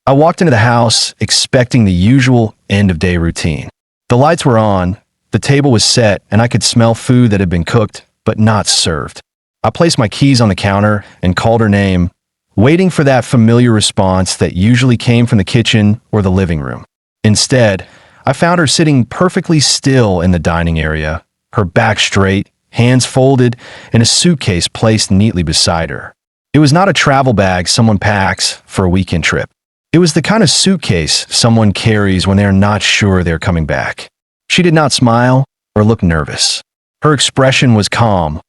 I walked into the house expecting the usual end-of-day routine. The lights were on, the table was set, and I could smell food that had been cooked but not served. I placed my keys on the counter and called her name, waiting for that familiar response that usually came from the kitchen or the living room. Instead, I found her sitting perfectly still in the dining area, her back straight, hands folded, and a suitcase placed neatly beside her. It was not a travel bag someone packs for a weekend trip. It was the kind of suitcase someone carries when they are not sure they're coming back. She did not smile or look nervous. Her expression was calm,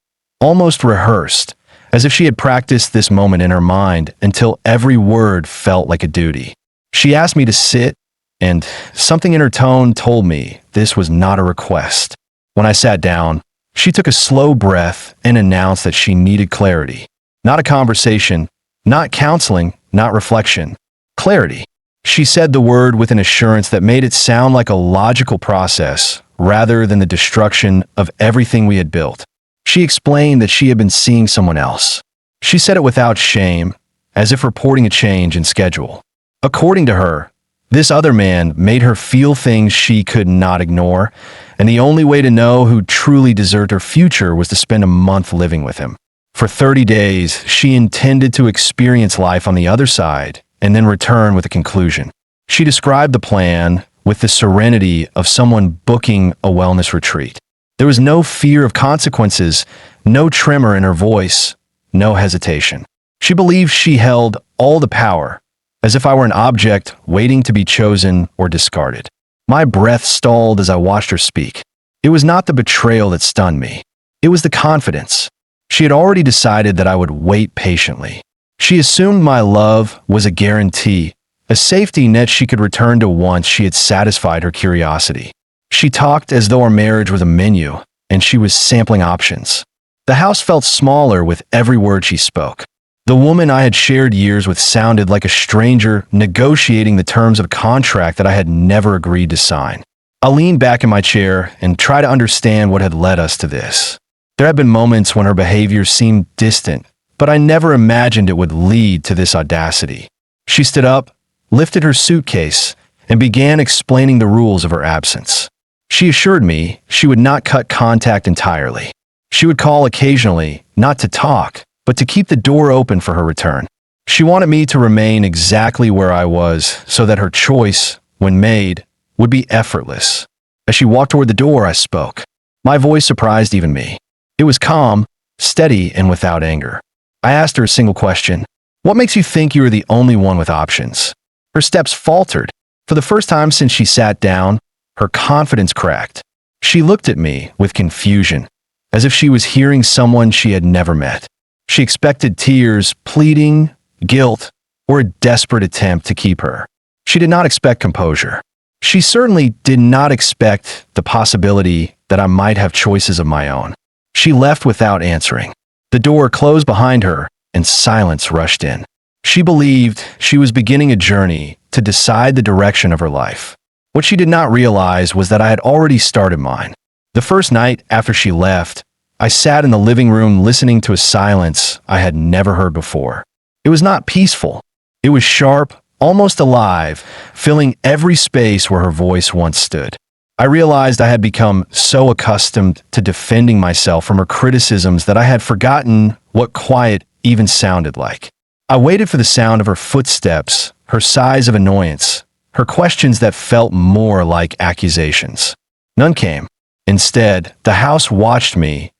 almost rehearsed, as if she had practiced this moment in her mind until every word felt like a duty. She asked me to sit, and something in her tone told me this was not a request. When I sat down, she took a slow breath and announced that she needed clarity. Not a conversation, not counseling, not reflection. Clarity. She said the word with an assurance that made it sound like a logical process rather than the destruction of everything we had built. She explained that she had been seeing someone else. She said it without shame, as if reporting a change in schedule. According to her, this other man made her feel things she could not ignore, and the only way to know who truly deserved her future was to spend a month living with him. For 30 days, she intended to experience life on the other side and then return with a conclusion. She described the plan with the serenity of someone booking a wellness retreat. There was no fear of consequences, no tremor in her voice, no hesitation. She believed she held all the power, as if I were an object waiting to be chosen or discarded. My breath stalled as I watched her speak. It was not the betrayal that stunned me. It was the confidence. She had already decided that I would wait patiently. She assumed my love was a guarantee, a safety net she could return to once she had satisfied her curiosity. She talked as though our marriage was a menu, and she was sampling options. The house felt smaller with every word she spoke. The woman I had shared years with sounded like a stranger negotiating the terms of a contract that I had never agreed to sign. I leaned back in my chair and tried to understand what had led us to this. There had been moments when her behavior seemed distant, but I never imagined it would lead to this audacity. She stood up, lifted her suitcase, and began explaining the rules of her absence. She assured me she would not cut contact entirely. She would call occasionally, not to talk, but to keep the door open for her return. She wanted me to remain exactly where I was so that her choice, when made, would be effortless. As she walked toward the door, I spoke. My voice surprised even me. It was calm, steady, and without anger. I asked her a single question. What makes you think you are the only one with options? Her steps faltered. For the first time since she sat down, her confidence cracked. She looked at me with confusion, as if she was hearing someone she had never met. She expected tears, pleading, guilt, or a desperate attempt to keep her. She did not expect composure. She certainly did not expect the possibility that I might have choices of my own. She left without answering. The door closed behind her, and silence rushed in. She believed she was beginning a journey to decide the direction of her life. What she did not realize was that I had already started mine. The first night after she left, I sat in the living room listening to a silence I had never heard before. It was not peaceful. It was sharp, almost alive, filling every space where her voice once stood. I realized I had become so accustomed to defending myself from her criticisms that I had forgotten what quiet even sounded like. I waited for the sound of her footsteps, her sighs of annoyance, her questions that felt more like accusations. None came. Instead, the house watched me,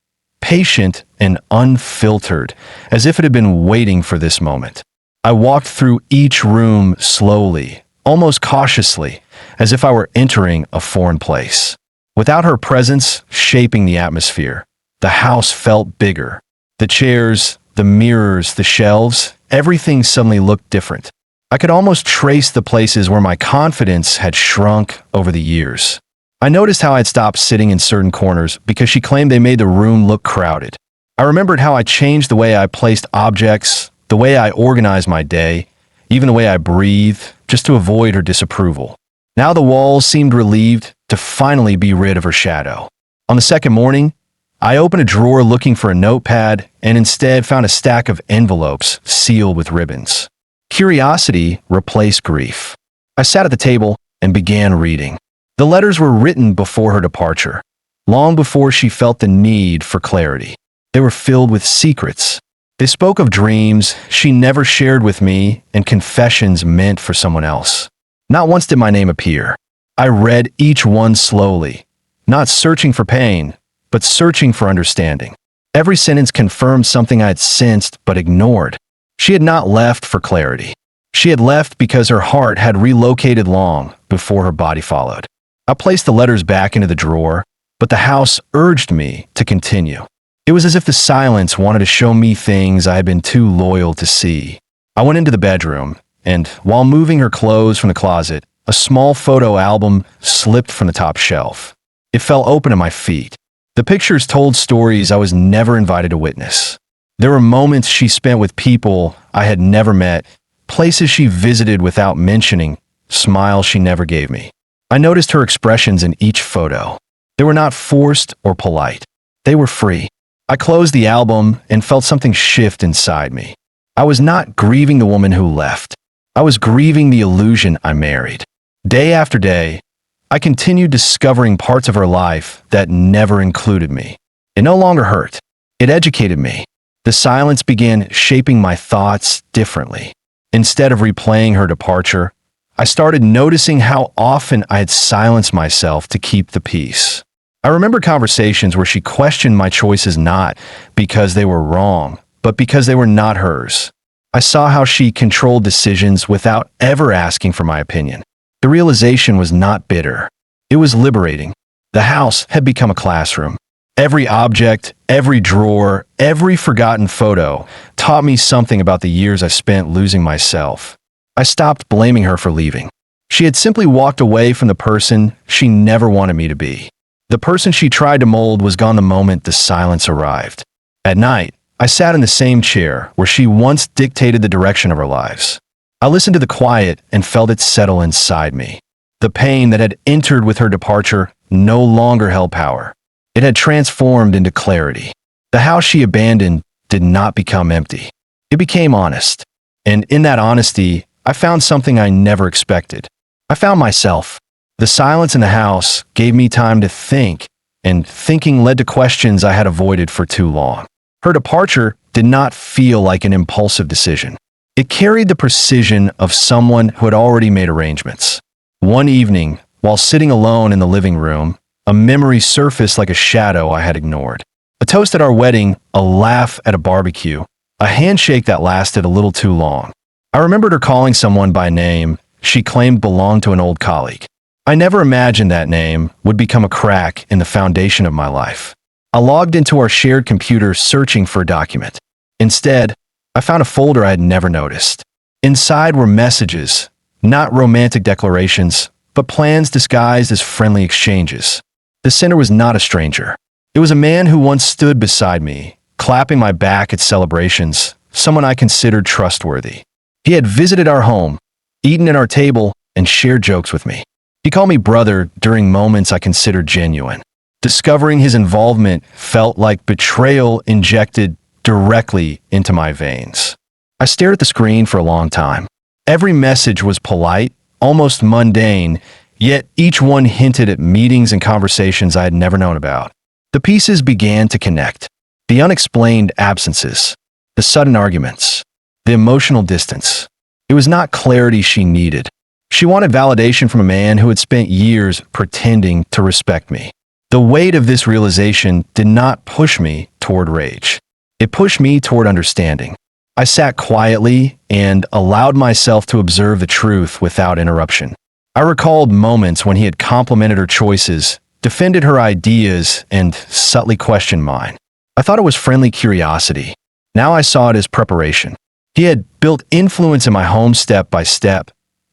patient and unfiltered, as if it had been waiting for this moment. I walked through each room slowly, almost cautiously, as if I were entering a foreign place. Without her presence shaping the atmosphere, the house felt bigger. The chairs, the mirrors, the shelves, everything suddenly looked different. I could almost trace the places where my confidence had shrunk over the years. I noticed how I'd stopped sitting in certain corners because she claimed they made the room look crowded. I remembered how I changed the way I placed objects, the way I organized my day, even the way I breathed, just to avoid her disapproval. Now the walls seemed relieved to finally be rid of her shadow. On the second morning, I opened a drawer looking for a notepad and instead found a stack of envelopes sealed with ribbons. Curiosity replaced grief. I sat at the table and began reading. The letters were written before her departure, long before she felt the need for clarity. They were filled with secrets. They spoke of dreams she never shared with me and confessions meant for someone else. Not once did my name appear. I read each one slowly, not searching for pain, but searching for understanding. Every sentence confirmed something I had sensed but ignored. She had not left for clarity. She had left because her heart had relocated long before her body followed. I placed the letters back into the drawer, but the house urged me to continue. It was as if the silence wanted to show me things I had been too loyal to see. I went into the bedroom, and while moving her clothes from the closet, a small photo album slipped from the top shelf. It fell open at my feet. The pictures told stories I was never invited to witness. There were moments she spent with people I had never met, places she visited without mentioning, smiles she never gave me. I noticed her expressions in each photo. They were not forced or polite. They were free. I closed the album and felt something shift inside me. I was not grieving the woman who left. I was grieving the illusion I married. Day after day, I continued discovering parts of her life that never included me. It no longer hurt. It educated me. The silence began shaping my thoughts differently. Instead of replaying her departure, I started noticing how often I had silenced myself to keep the peace. I remember conversations where she questioned my choices not because they were wrong, but because they were not hers. I saw how she controlled decisions without ever asking for my opinion. The realization was not bitter. It was liberating. The house had become a classroom. Every object, every drawer, every forgotten photo taught me something about the years I spent losing myself. I stopped blaming her for leaving. She had simply walked away from the person she never wanted me to be. The person she tried to mold was gone the moment the silence arrived. At night, I sat in the same chair where she once dictated the direction of our lives. I listened to the quiet and felt it settle inside me. The pain that had entered with her departure no longer held power. It had transformed into clarity. The house she abandoned did not become empty. It became honest. And in that honesty, I found something I never expected. I found myself. The silence in the house gave me time to think, and thinking led to questions I had avoided for too long. Her departure did not feel like an impulsive decision. It carried the precision of someone who had already made arrangements. One evening, while sitting alone in the living room, a memory surfaced like a shadow I had ignored. A toast at our wedding, a laugh at a barbecue, a handshake that lasted a little too long. I remembered her calling someone by name she claimed belonged to an old colleague. I never imagined that name would become a crack in the foundation of my life. I logged into our shared computer searching for a document. Instead, I found a folder I had never noticed. Inside were messages, not romantic declarations, but plans disguised as friendly exchanges. The sender was not a stranger. It was a man who once stood beside me, clapping my back at celebrations, someone I considered trustworthy. He had visited our home, eaten at our table, and shared jokes with me. He called me brother during moments I considered genuine. Discovering his involvement felt like betrayal injected directly into my veins. I stared at the screen for a long time. Every message was polite, almost mundane, yet each one hinted at meetings and conversations I had never known about. The pieces began to connect. The unexplained absences, the sudden arguments, the emotional distance. It was not clarity she needed. She wanted validation from a man who had spent years pretending to respect me. The weight of this realization did not push me toward rage. It pushed me toward understanding. I sat quietly and allowed myself to observe the truth without interruption. I recalled moments when he had complimented her choices, defended her ideas, and subtly questioned mine. I thought it was friendly curiosity. Now I saw it as preparation. He had built influence in my home step by step,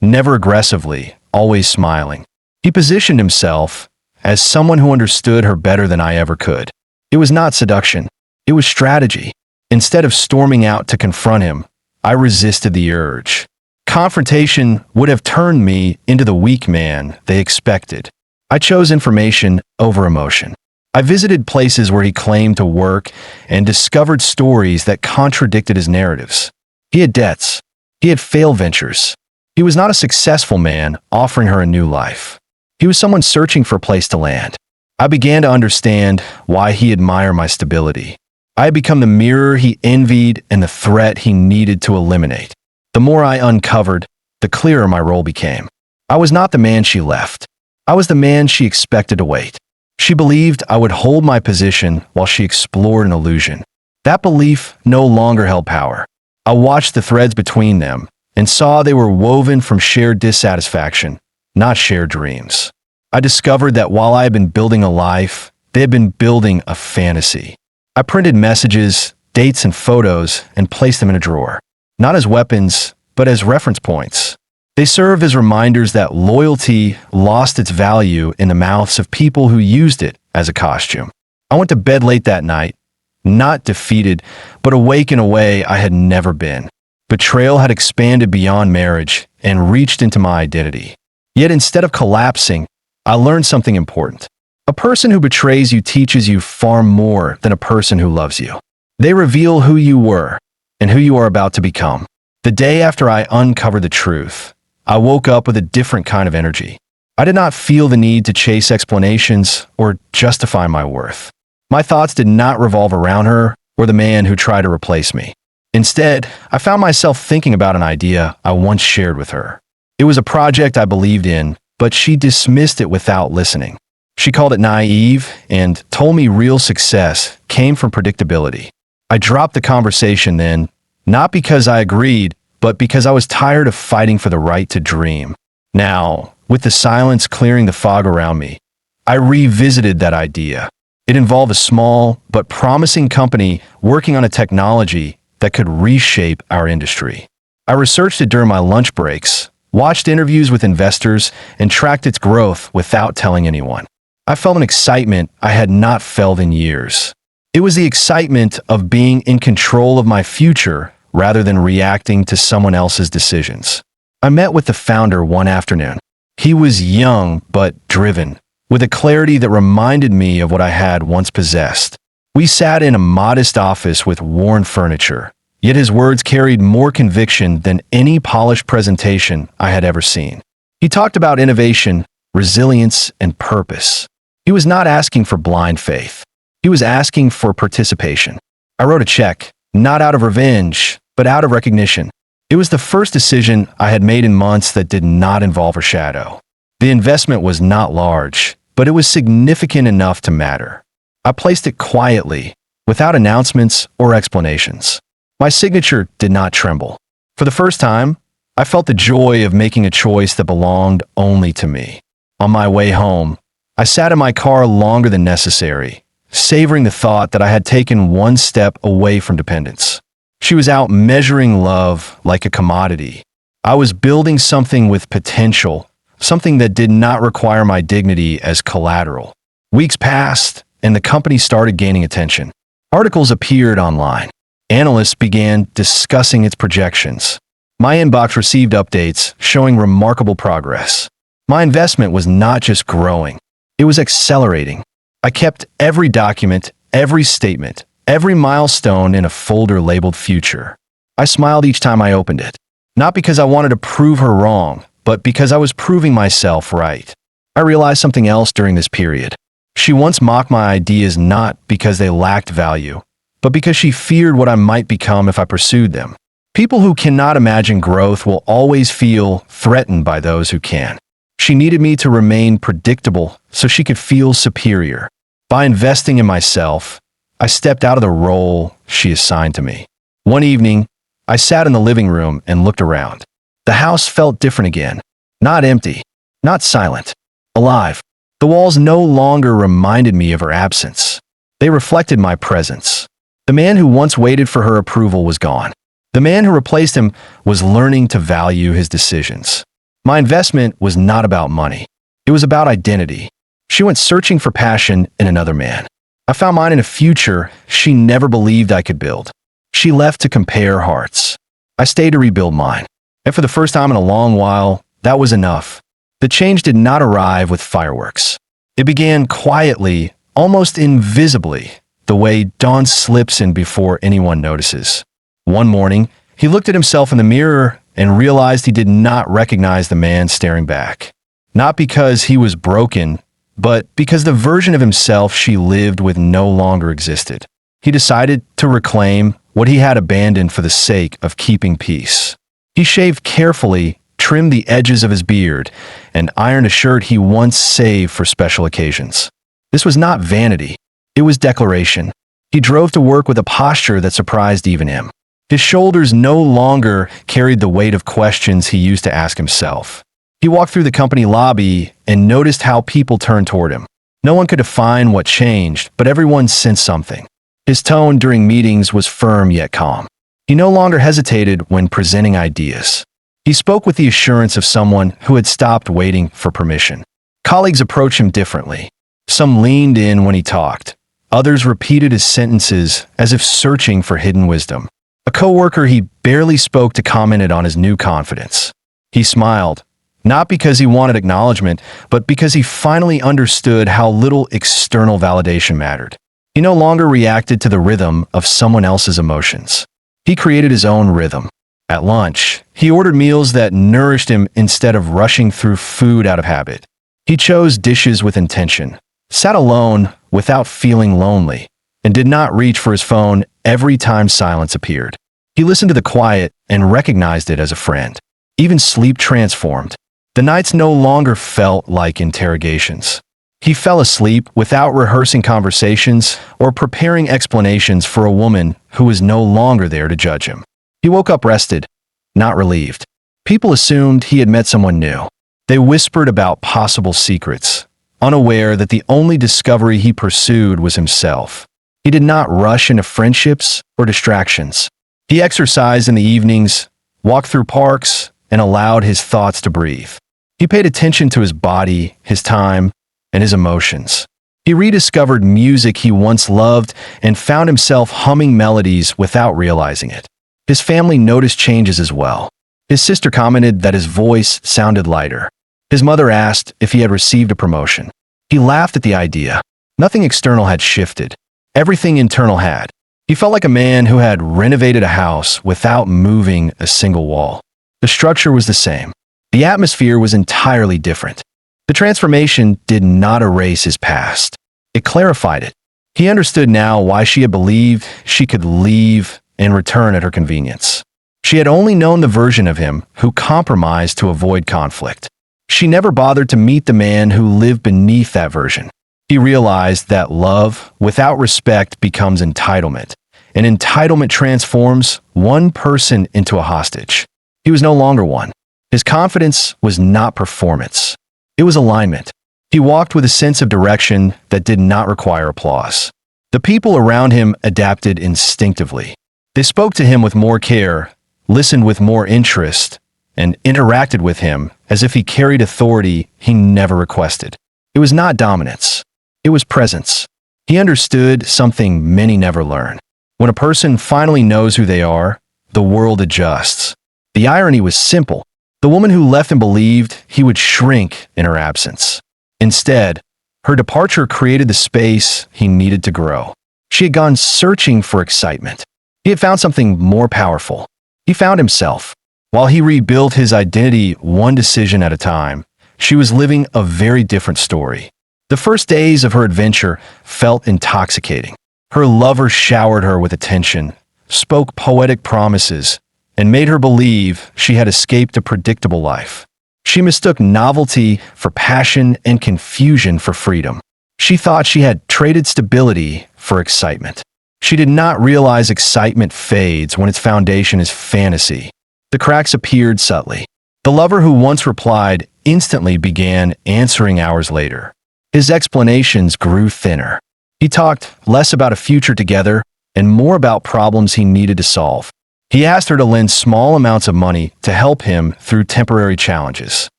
never aggressively, always smiling. He positioned himself as someone who understood her better than I ever could. It was not seduction. It was strategy. Instead of storming out to confront him, I resisted the urge. Confrontation would have turned me into the weak man they expected. I chose information over emotion. I visited places where he claimed to work and discovered stories that contradicted his narratives. He had debts. He had failed ventures. He was not a successful man offering her a new life. He was someone searching for a place to land. I began to understand why he admired my stability. I had become the mirror he envied and the threat he needed to eliminate. The more I uncovered, the clearer my role became. I was not the man she left. I was the man she expected to wait. She believed I would hold my position while she explored an illusion. That belief no longer held power. I watched the threads between them and saw they were woven from shared dissatisfaction, not shared dreams. I discovered that while I had been building a life, they had been building a fantasy. I printed messages, dates, and photos and placed them in a drawer, not as weapons, but as reference points. They served as reminders that loyalty lost its value in the mouths of people who used it as a costume. I went to bed late that night, not defeated, but awake in a way I had never been. Betrayal had expanded beyond marriage and reached into my identity. Yet instead of collapsing, I learned something important. A person who betrays you teaches you far more than a person who loves you. They reveal who you were and who you are about to become. The day after I uncovered the truth, I woke up with a different kind of energy. I did not feel the need to chase explanations or justify my worth. My thoughts did not revolve around her or the man who tried to replace me. Instead, I found myself thinking about an idea I once shared with her. It was a project I believed in, but she dismissed it without listening. She called it naive and told me real success came from predictability. I dropped the conversation then, not because I agreed, but because I was tired of fighting for the right to dream. Now, with the silence clearing the fog around me, I revisited that idea. It involved a small but promising company working on a technology that could reshape our industry. I researched it during my lunch breaks, watched interviews with investors, and tracked its growth without telling anyone. I felt an excitement I had not felt in years. It was the excitement of being in control of my future rather than reacting to someone else's decisions. I met with the founder one afternoon. He was young but driven, with a clarity that reminded me of what I had once possessed. We sat in a modest office with worn furniture, yet his words carried more conviction than any polished presentation I had ever seen. He talked about innovation, resilience, and purpose. He was not asking for blind faith. He was asking for participation. I wrote a check, not out of revenge, but out of recognition. It was the first decision I had made in months that did not involve a shadow. The investment was not large, but it was significant enough to matter. I placed it quietly, without announcements or explanations. My signature did not tremble. For the first time, I felt the joy of making a choice that belonged only to me. On my way home, I sat in my car longer than necessary, savoring the thought that I had taken one step away from dependence. She was out measuring love like a commodity. I was building something with potential, something that did not require my dignity as collateral. Weeks passed, and the company started gaining attention. Articles appeared online. Analysts began discussing its projections. My inbox received updates showing remarkable progress. My investment was not just growing, it was accelerating. I kept every document, every statement, every milestone in a folder labeled Future. I smiled each time I opened it, not because I wanted to prove her wrong, but because I was proving myself right. I realized something else during this period. She once mocked my ideas not because they lacked value, but because she feared what I might become if I pursued them. People who cannot imagine growth will always feel threatened by those who can. She needed me to remain predictable so she could feel superior. By investing in myself, I stepped out of the role she assigned to me. One evening, I sat in the living room and looked around. The house felt different again. Not empty, not silent, alive. The walls no longer reminded me of her absence. They reflected my presence. The man who once waited for her approval was gone. The man who replaced him was learning to value his decisions. My investment was not about money. It was about identity. She went searching for passion in another man. I found mine in a future she never believed I could build. She left to compare hearts. I stayed to rebuild mine. And for the first time in a long while, that was enough. The change did not arrive with fireworks. It began quietly, almost invisibly, the way dawn slips in before anyone notices. One morning, he looked at himself in the mirror and realized he did not recognize the man staring back. Not because he was broken, but because the version of himself she lived with no longer existed. He decided to reclaim what he had abandoned for the sake of keeping peace. He shaved carefully, trimmed the edges of his beard, and ironed a shirt he once saved for special occasions. This was not vanity. It was declaration. He drove to work with a posture that surprised even him. His shoulders no longer carried the weight of questions he used to ask himself. He walked through the company lobby and noticed how people turned toward him. No one could define what changed, but everyone sensed something. His tone during meetings was firm yet calm. He no longer hesitated when presenting ideas. He spoke with the assurance of someone who had stopped waiting for permission. Colleagues approached him differently. Some leaned in when he talked. Others repeated his sentences as if searching for hidden wisdom. A coworker he barely spoke to commented on his new confidence. He smiled, not because he wanted acknowledgement, but because he finally understood how little external validation mattered. He no longer reacted to the rhythm of someone else's emotions. He created his own rhythm. At lunch, he ordered meals that nourished him instead of rushing through food out of habit. He chose dishes with intention, sat alone without feeling lonely, and did not reach for his phone every time silence appeared. He listened to the quiet and recognized it as a friend. Even sleep transformed. The nights no longer felt like interrogations. He fell asleep without rehearsing conversations or preparing explanations for a woman who was no longer there to judge him. He woke up rested, not relieved. People assumed he had met someone new. They whispered about possible secrets, unaware that the only discovery he pursued was himself. He did not rush into friendships or distractions. He exercised in the evenings, walked through parks, and allowed his thoughts to breathe. He paid attention to his body, his time, and his emotions. He rediscovered music he once loved and found himself humming melodies without realizing it. His family noticed changes as well. His sister commented that his voice sounded lighter. His mother asked if he had received a promotion. He laughed at the idea. Nothing external had shifted. Everything internal had. He felt like a man who had renovated a house without moving a single wall. The structure was the same. The atmosphere was entirely different. The transformation did not erase his past. It clarified it. He understood now why she had believed she could leave and return at her convenience. She had only known the version of him who compromised to avoid conflict. She never bothered to meet the man who lived beneath that version. He realized that love without respect becomes entitlement, and entitlement transforms one person into a hostage. He was no longer one. His confidence was not performance. It was alignment. He walked with a sense of direction that did not require applause. The people around him adapted instinctively. They spoke to him with more care, listened with more interest, and interacted with him as if he carried authority he never requested. It was not dominance. It was presence. He understood something many never learn. When a person finally knows who they are, the world adjusts. The irony was simple. The woman who left him believed he would shrink in her absence. Instead, her departure created the space he needed to grow. She had gone searching for excitement. He had found something more powerful. He found himself. While he rebuilt his identity one decision at a time, she was living a very different story. The first days of her adventure felt intoxicating. Her lover showered her with attention, spoke poetic promises, and made her believe she had escaped a predictable life. She mistook novelty for passion and confusion for freedom. She thought she had traded stability for excitement. She did not realize excitement fades when its foundation is fantasy. The cracks appeared subtly. The lover who once replied instantly began answering hours later. His explanations grew thinner. He talked less about a future together and more about problems he needed to solve. He asked her to lend small amounts of money to help him through temporary challenges.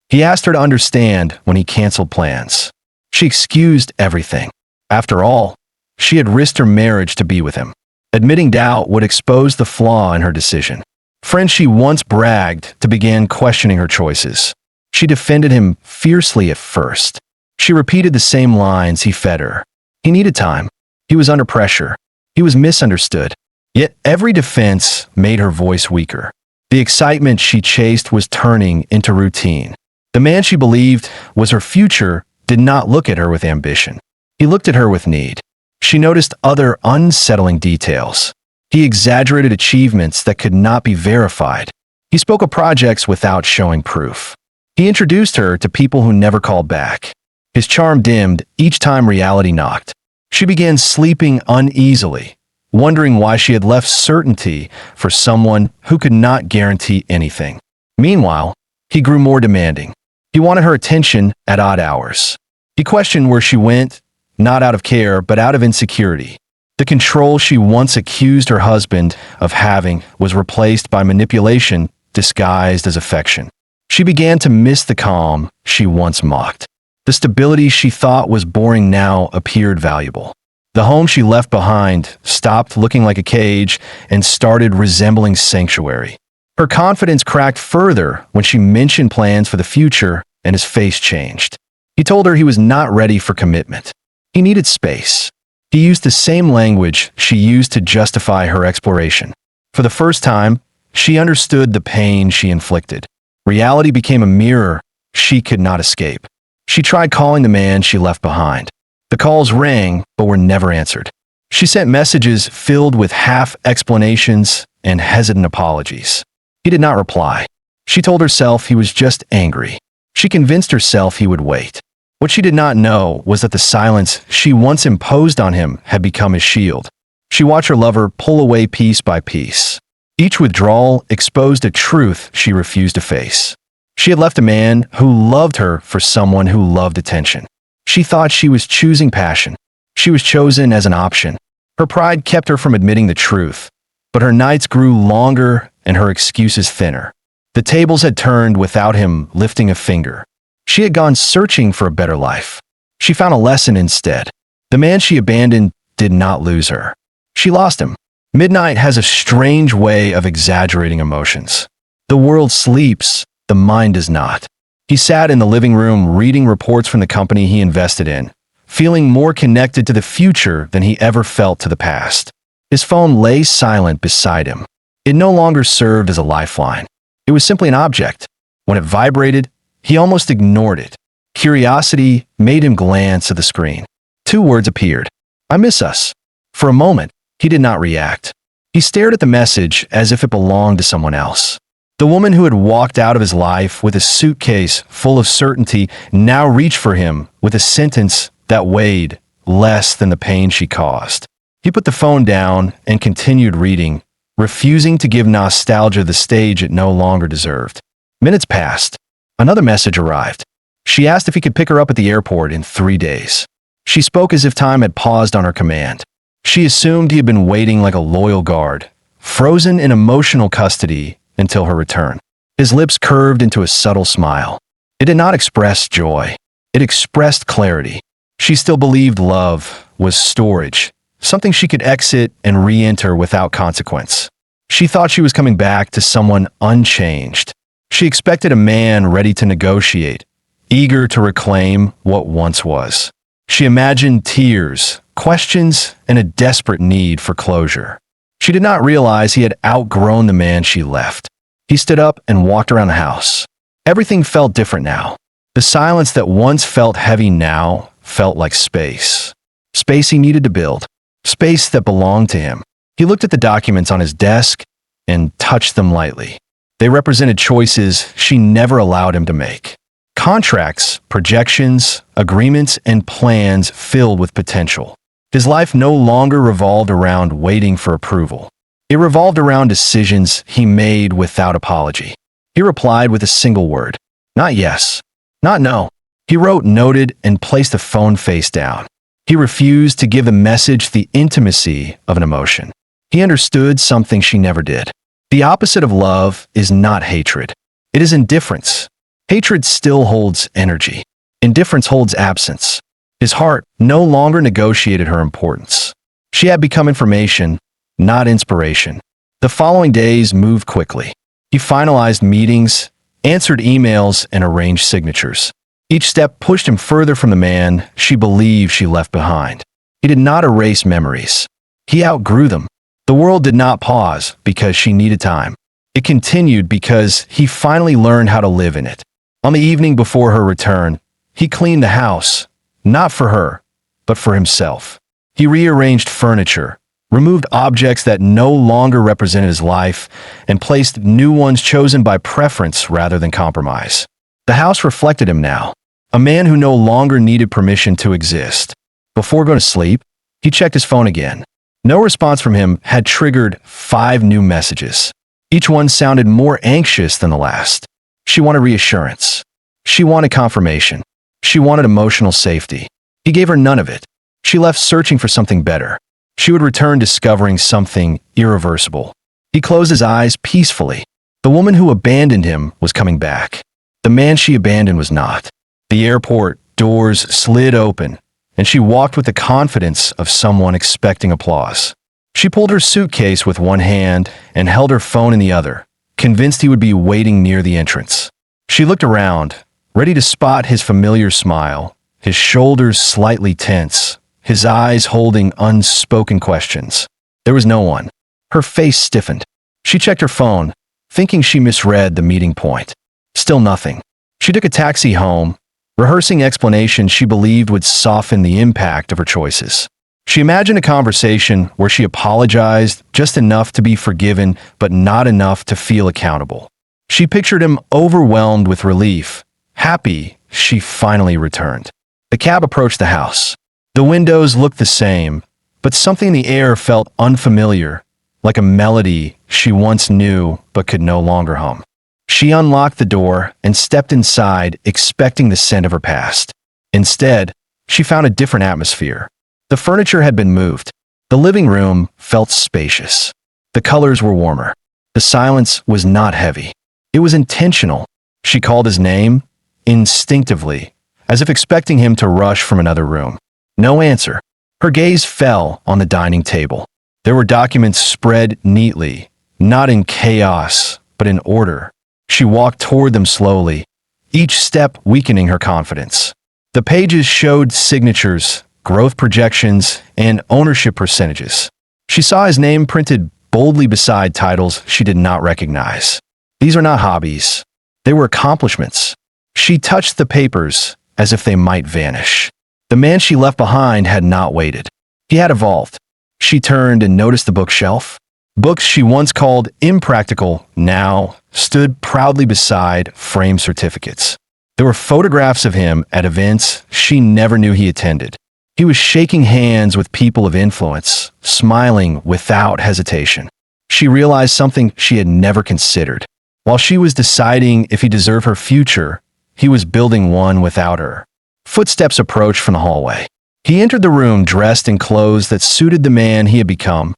He asked her to understand when he canceled plans. She excused everything. After all, she had risked her marriage to be with him. Admitting doubt would expose the flaw in her decision. Friends she once bragged to began questioning her choices. She defended him fiercely at first. She repeated the same lines he fed her. He needed time. He was under pressure. He was misunderstood. Yet every defense made her voice weaker. The excitement she chased was turning into routine. The man she believed was her future did not look at her with ambition. He looked at her with need. She noticed other unsettling details. He exaggerated achievements that could not be verified. He spoke of projects without showing proof. He introduced her to people who never called back. His charm dimmed each time reality knocked. She began sleeping uneasily, wondering why she had left certainty for someone who could not guarantee anything. Meanwhile, he grew more demanding. He wanted her attention at odd hours. He questioned where she went, not out of care, but out of insecurity. The control she once accused her husband of having was replaced by manipulation disguised as affection. She began to miss the calm she once mocked. The stability she thought was boring now appeared valuable. The home she left behind stopped looking like a cage and started resembling sanctuary. Her confidence cracked further when she mentioned plans for the future, and his face changed. He told her he was not ready for commitment. He needed space. He used the same language she used to justify her exploration. For the first time, she understood the pain she inflicted. Reality became a mirror she could not escape. She tried calling the man she left behind. The calls rang, but were never answered. She sent messages filled with half explanations and hesitant apologies. He did not reply. She told herself he was just angry. She convinced herself he would wait. What she did not know was that the silence she once imposed on him had become his shield. She watched her lover pull away piece by piece. Each withdrawal exposed a truth she refused to face. She had left a man who loved her for someone who loved attention. She thought she was choosing passion. She was chosen as an option. Her pride kept her from admitting the truth, but her nights grew longer and her excuses thinner. The tables had turned without him lifting a finger. She had gone searching for a better life. She found a lesson instead. The man she abandoned did not lose her. She lost him. Midnight has a strange way of exaggerating emotions. The world sleeps, the mind does not. He sat in the living room reading reports from the company he invested in, feeling more connected to the future than he ever felt to the past. His phone lay silent beside him. It no longer served as a lifeline. It was simply an object. When it vibrated, he almost ignored it. Curiosity made him glance at the screen. 2 words appeared. "I miss us." For a moment, he did not react. He stared at the message as if it belonged to someone else. The woman who had walked out of his life with a suitcase full of certainty now reached for him with a sentence that weighed less than the pain she caused. He put the phone down and continued reading, refusing to give nostalgia the stage it no longer deserved. Minutes passed. Another message arrived. She asked if he could pick her up at the airport in 3 days. She spoke as if time had paused on her command. She assumed he had been waiting like a loyal guard, frozen in emotional custody until her return. His lips curved into a subtle smile. It did not express joy. It expressed clarity. She still believed love was storage, something she could exit and re-enter without consequence. She thought she was coming back to someone unchanged. She expected a man ready to negotiate, eager to reclaim what once was. She imagined tears, questions, and a desperate need for closure. She did not realize he had outgrown the man she left. He stood up and walked around the house. Everything felt different now. The silence that once felt heavy now felt like space. Space he needed to build. Space that belonged to him. He looked at the documents on his desk and touched them lightly. They represented choices she never allowed him to make. Contracts, projections, agreements, and plans filled with potential. His life no longer revolved around waiting for approval. It revolved around decisions he made without apology. He replied with a single word. Not yes. Not no. He wrote, noted, and placed the phone face down. He refused to give the message the intimacy of an emotion. He understood something she never did. The opposite of love is not hatred. It is indifference. Hatred still holds energy. Indifference holds absence. His heart no longer negotiated her importance. She had become information, not inspiration. The following days moved quickly. He finalized meetings, answered emails, and arranged signatures. Each step pushed him further from the man she believed she left behind. He did not erase memories. He outgrew them. The world did not pause because she needed time. It continued because he finally learned how to live in it. On the evening before her return, he cleaned the house, not for her, but for himself. He rearranged furniture, removed objects that no longer represented his life, and placed new ones chosen by preference rather than compromise. The house reflected him now, a man who no longer needed permission to exist. Before going to sleep, he checked his phone again. No response from him had triggered 5 new messages. Each one sounded more anxious than the last. She wanted reassurance. She wanted confirmation. She wanted emotional safety. He gave her none of it. She left searching for something better. She would return discovering something irreversible. He closed his eyes peacefully. The woman who abandoned him was coming back. The man she abandoned was not. The airport doors slid open, and she walked with the confidence of someone expecting applause. She pulled her suitcase with one hand and held her phone in the other, convinced he would be waiting near the entrance. She looked around, ready to spot his familiar smile, his shoulders slightly tense, his eyes holding unspoken questions. There was no one. Her face stiffened. She checked her phone, thinking she misread the meeting point. Still nothing. She took a taxi home, rehearsing explanations she believed would soften the impact of her choices. She imagined a conversation where she apologized just enough to be forgiven, but not enough to feel accountable. She pictured him overwhelmed with relief, happy she finally returned. The cab approached the house. The windows looked the same, but something in the air felt unfamiliar, like a melody she once knew but could no longer hum. She unlocked the door and stepped inside, expecting the scent of her past. Instead, she found a different atmosphere. The furniture had been moved. The living room felt spacious. The colors were warmer. The silence was not heavy. It was intentional. She called his name, instinctively, as if expecting him to rush from another room. No answer. Her gaze fell on the dining table. There were documents spread neatly, not in chaos, but in order. She walked toward them slowly, each step weakening her confidence. The pages showed signatures, growth projections, and ownership percentages. She saw his name printed boldly beside titles she did not recognize. These are not hobbies. They were accomplishments. She touched the papers as if they might vanish. The man she left behind had not waited. He had evolved. She turned and noticed the bookshelf. Books she once called impractical now stood proudly beside framed certificates. There were photographs of him at events she never knew he attended. He was shaking hands with people of influence, smiling without hesitation. She realized something she had never considered. While she was deciding if he deserved her future, he was building one without her. Footsteps approached from the hallway. He entered the room dressed in clothes that suited the man he had become,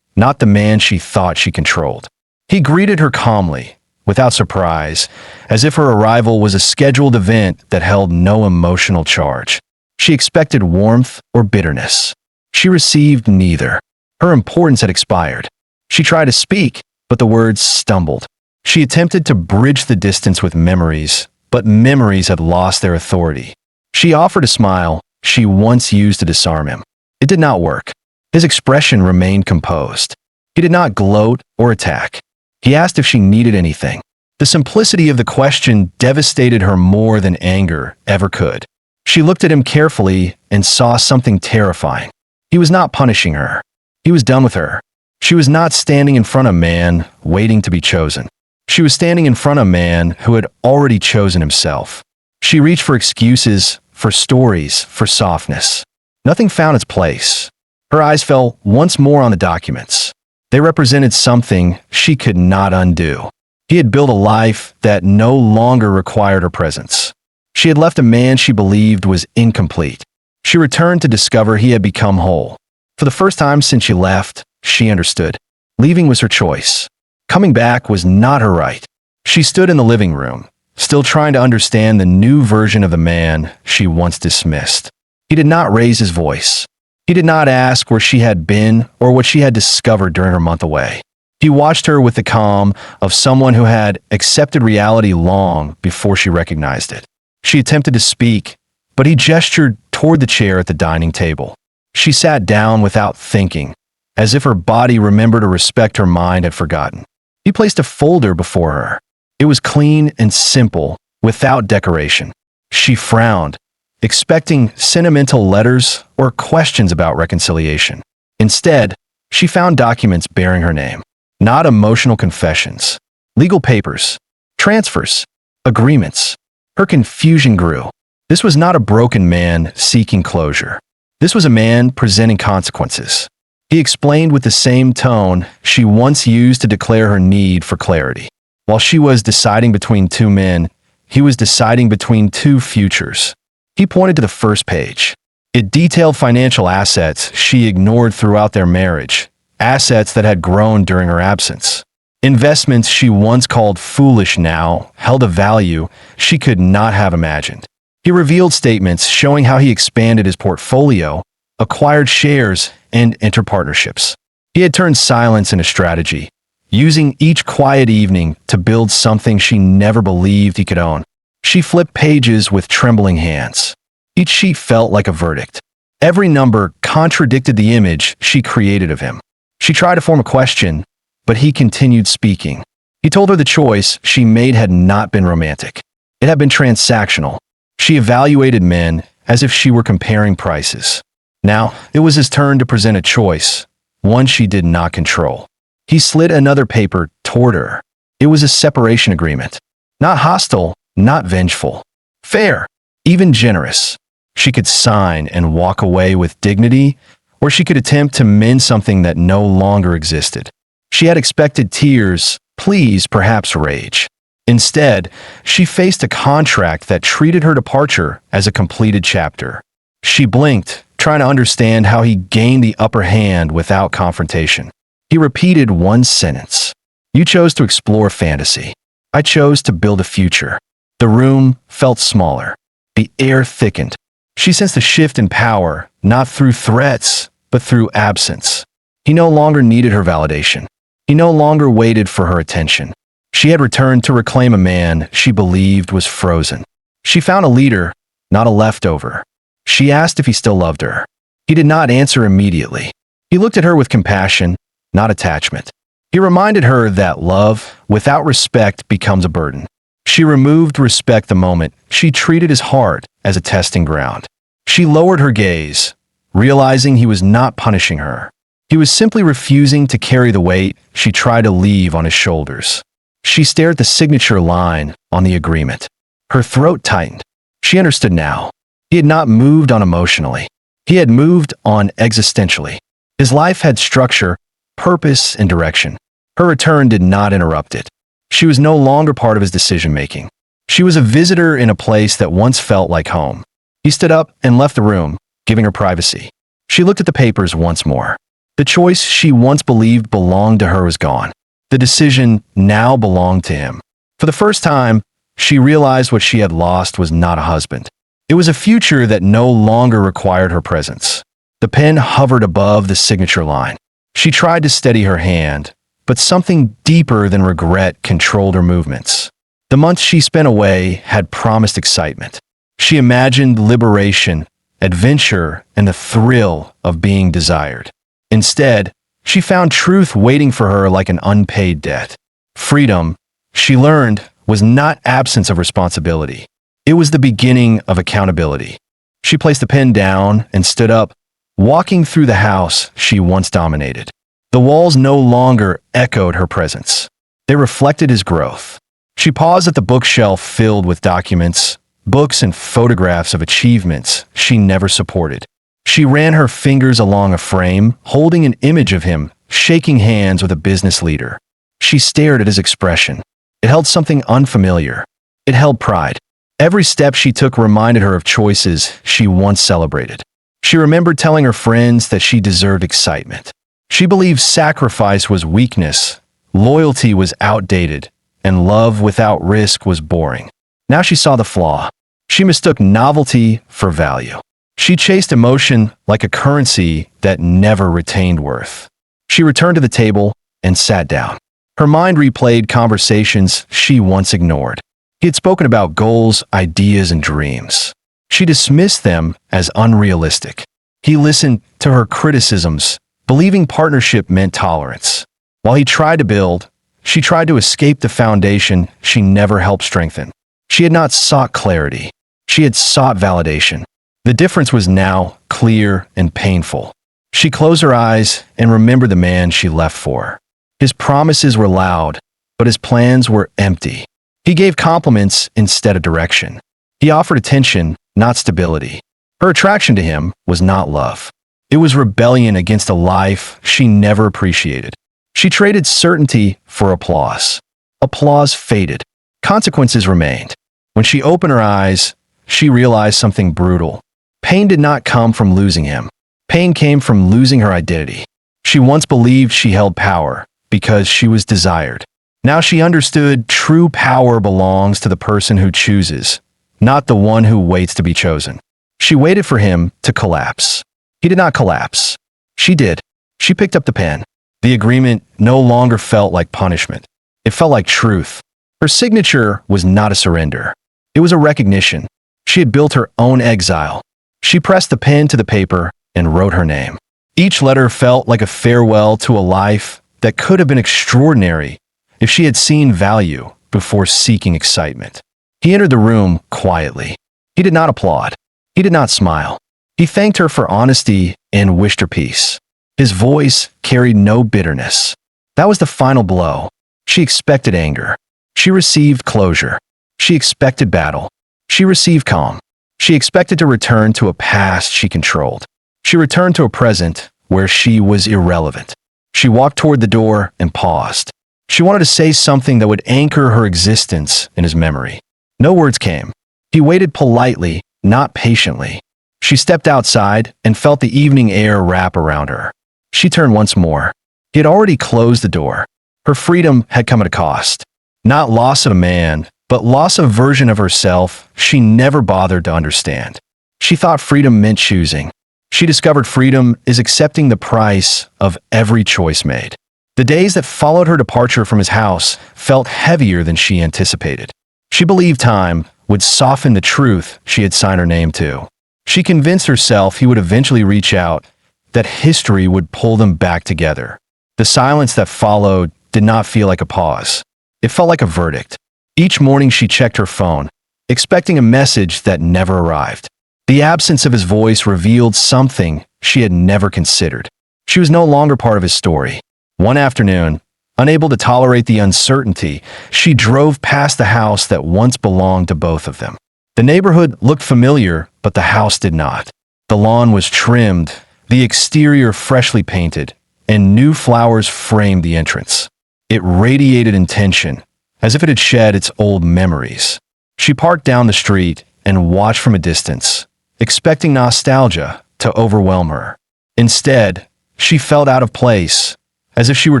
not the man she thought she controlled. He greeted her calmly, without surprise, as if her arrival was a scheduled event that held no emotional charge. She expected warmth or bitterness. She received neither. Her importance had expired. She tried to speak, but the words stumbled. She attempted to bridge the distance with memories, but memories had lost their authority. She offered a smile she once used to disarm him. It did not work. His expression remained composed. He did not gloat or attack. He asked if she needed anything. The simplicity of the question devastated her more than anger ever could. She looked at him carefully and saw something terrifying. He was not punishing her. He was done with her. She was not standing in front of a man waiting to be chosen. She was standing in front of a man who had already chosen himself. She reached for excuses, for stories, for softness. Nothing found its place. Her eyes fell once more on the documents. They represented something she could not undo. He had built a life that no longer required her presence. She had left a man she believed was incomplete. She returned to discover he had become whole. For the first time since she left, she understood. Leaving was her choice. Coming back was not her right. She stood in the living room, still trying to understand the new version of the man she once dismissed. He did not raise his voice. He did not ask where she had been or what she had discovered during her month away. He watched her with the calm of someone who had accepted reality long before she recognized it. She attempted to speak, but he gestured toward the chair at the dining table. She sat down without thinking, as if her body remembered a respect her mind had forgotten. He placed a folder before her. It was clean and simple, without decoration. She frowned, expecting sentimental letters or questions about reconciliation. Instead, she found documents bearing her name, not emotional confessions, legal papers, transfers, agreements. Her confusion grew. This was not a broken man seeking closure. This was a man presenting consequences. He explained with the same tone she once used to declare her need for clarity. While she was deciding between two men, he was deciding between two futures. He pointed to the first page. It detailed financial assets she ignored throughout their marriage, assets that had grown during her absence. Investments she once called foolish now held a value she could not have imagined. He revealed statements showing how he expanded his portfolio, acquired shares, and entered partnerships. He had turned silence into strategy, using each quiet evening to build something she never believed he could own. She flipped pages with trembling hands. Each sheet felt like a verdict. Every number contradicted the image she created of him. She tried to form a question, but he continued speaking. He told her the choice she made had not been romantic. It had been transactional. She evaluated men as if she were comparing prices. Now, it was his turn to present a choice, one she did not control. He slid another paper toward her. It was a separation agreement. Not hostile, not vengeful. Fair, even generous. She could sign and walk away with dignity, or she could attempt to mend something that no longer existed. She had expected tears, pleas, perhaps rage. Instead, she faced a contract that treated her departure as a completed chapter. She blinked, trying to understand how he gained the upper hand without confrontation. He repeated one sentence. You chose to explore fantasy. I chose to build a future. The room felt smaller. The air thickened. She sensed a shift in power, not through threats, but through absence. He no longer needed her validation. He no longer waited for her attention. She had returned to reclaim a man she believed was frozen. She found a leader, not a leftover. She asked if he still loved her. He did not answer immediately. He looked at her with compassion, not attachment. He reminded her that love, without respect, becomes a burden. She removed respect the moment she treated his heart as a testing ground. She lowered her gaze, realizing he was not punishing her. He was simply refusing to carry the weight she tried to leave on his shoulders. She stared at the signature line on the agreement. Her throat tightened. She understood now. He had not moved on emotionally. He had moved on existentially. His life had structure, purpose, and direction. Her return did not interrupt it. She was no longer part of his decision-making. She was a visitor in a place that once felt like home. He stood up and left the room, giving her privacy. She looked at the papers once more. The choice she once believed belonged to her was gone. The decision now belonged to him. For the first time, she realized what she had lost was not a husband. It was a future that no longer required her presence. The pen hovered above the signature line. She tried to steady her hand, but something deeper than regret controlled her movements. The months she spent away had promised excitement. She imagined liberation, adventure, and the thrill of being desired. Instead, she found truth waiting for her like an unpaid debt. Freedom, she learned, was not absence of responsibility. It was the beginning of accountability. She placed the pen down and stood up, walking through the house she once dominated. The walls no longer echoed her presence. They reflected his growth. She paused at the bookshelf filled with documents, books and photographs of achievements she never supported. She ran her fingers along a frame, holding an image of him, shaking hands with a business leader. She stared at his expression. It held something unfamiliar. It held pride. Every step she took reminded her of choices she once celebrated. She remembered telling her friends that she deserved excitement. She believed sacrifice was weakness, loyalty was outdated, and love without risk was boring. Now she saw the flaw. She mistook novelty for value. She chased emotion like a currency that never retained worth. She returned to the table and sat down. Her mind replayed conversations she once ignored. He had spoken about goals, ideas, and dreams. She dismissed them as unrealistic. He listened to her criticisms, believing partnership meant tolerance. While he tried to build, She tried to escape the foundation she never helped strengthen. She had not sought clarity. She had sought validation. The difference was now clear and painful. She closed her eyes and remembered the man she left for. His promises were loud, but his plans were empty. He gave compliments instead of direction. He offered attention, not stability. Her attraction to him was not love. It was rebellion against a life she never appreciated. She traded certainty for applause. Applause faded. Consequences remained. When she opened her eyes, she realized something brutal. Pain did not come from losing him. Pain came from losing her identity. She once believed she held power because she was desired. Now she understood true power belongs to the person who chooses, not the one who waits to be chosen. She waited for him to collapse. He did not collapse. She did. She picked up the pen. The agreement no longer felt like punishment. It felt like truth. Her signature was not a surrender. It was a recognition. She had built her own exile. She pressed the pen to the paper and wrote her name. Each letter felt like a farewell to a life that could have been extraordinary if she had seen value before seeking excitement. He entered the room quietly. He did not applaud. He did not smile. He thanked her for honesty and wished her peace. His voice carried no bitterness. That was the final blow. She expected anger. She received closure. She expected battle. She received calm. She expected to return to a past she controlled. She returned to a present where she was irrelevant. She walked toward the door and paused. She wanted to say something that would anchor her existence in his memory. No words came. He waited politely, not patiently. She stepped outside and felt the evening air wrap around her. She turned once more. He had already closed the door. Her freedom had come at a cost. Not loss of a man, but loss of a version of herself she never bothered to understand. She thought freedom meant choosing. She discovered freedom is accepting the price of every choice made. The days that followed her departure from his house felt heavier than she anticipated. She believed time would soften the truth she had signed her name to. She convinced herself he would eventually reach out, that history would pull them back together. The silence that followed did not feel like a pause. It felt like a verdict. Each morning she checked her phone, expecting a message that never arrived. The absence of his voice revealed something she had never considered. She was no longer part of his story. One afternoon, unable to tolerate the uncertainty, she drove past the house that once belonged to both of them. The neighborhood looked familiar, but the house did not. The lawn was trimmed, the exterior freshly painted, and new flowers framed the entrance. It radiated intention, as if it had shed its old memories. She parked down the street and watched from a distance, expecting nostalgia to overwhelm her. Instead, she felt out of place, as if she were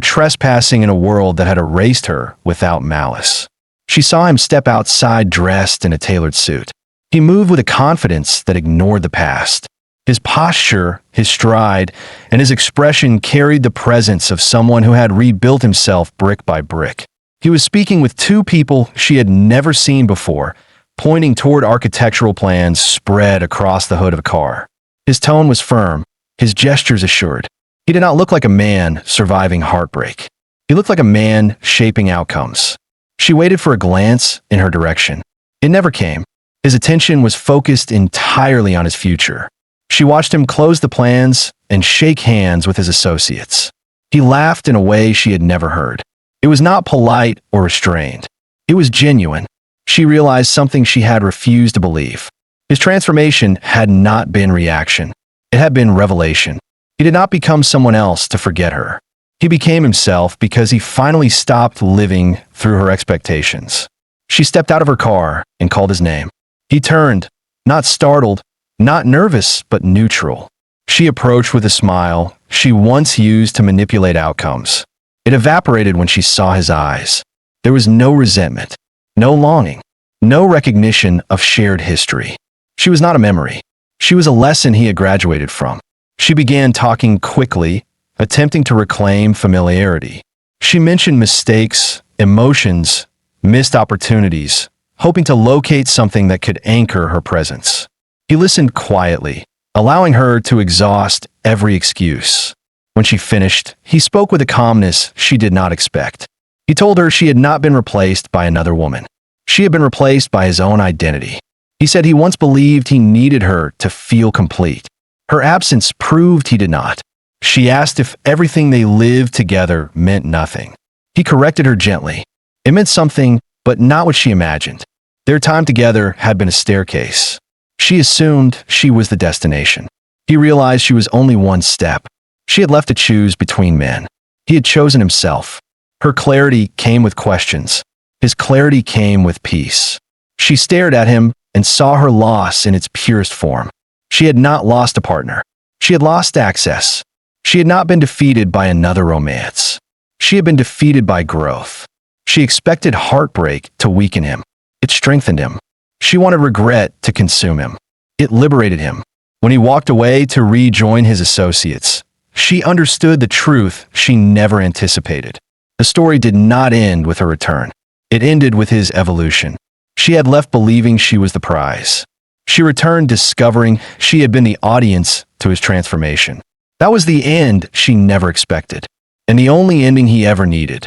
trespassing in a world that had erased her without malice. She saw him step outside dressed in a tailored suit. He moved with a confidence that ignored the past. His posture, his stride, and his expression carried the presence of someone who had rebuilt himself brick by brick. He was speaking with two people she had never seen before, pointing toward architectural plans spread across the hood of a car. His tone was firm, his gestures assured. He did not look like a man surviving heartbreak. He looked like a man shaping outcomes. She waited for a glance in her direction. It never came. His attention was focused entirely on his future. She watched him close the plans and shake hands with his associates. He laughed in a way she had never heard. It was not polite or restrained. It was genuine. She realized something she had refused to believe. His transformation had not been reaction. It had been revelation. He did not become someone else to forget her. He became himself because he finally stopped living through her expectations. She stepped out of her car and called his name. He turned, not startled, not nervous, but neutral. She approached with a smile she once used to manipulate outcomes. It evaporated when she saw his eyes. There was no resentment, no longing, no recognition of shared history. She was not a memory. She was a lesson he had graduated from. She began talking quickly, attempting to reclaim familiarity. She mentioned mistakes, emotions, missed opportunities, hoping to locate something that could anchor her presence. He listened quietly, allowing her to exhaust every excuse. When she finished, he spoke with a calmness she did not expect. He told her she had not been replaced by another woman. She had been replaced by his own identity. He said he once believed he needed her to feel complete. Her absence proved he did not. She asked if everything they lived together meant nothing. He corrected her gently. It meant something, but not what she imagined. Their time together had been a staircase. She assumed she was the destination. He realized she was only one step. She had left to choose between men. He had chosen himself. Her clarity came with questions. His clarity came with peace. She stared at him and saw her loss in its purest form. She had not lost a partner. She had lost access. She had not been defeated by another romance. She had been defeated by growth. She expected heartbreak to weaken him. It strengthened him. She wanted regret to consume him. It liberated him. When he walked away to rejoin his associates, she understood the truth she never anticipated. The story did not end with her return. It ended with his evolution. She had left believing she was the prize. She returned discovering she had been the audience to his transformation. That was the end she never expected, and the only ending he ever needed.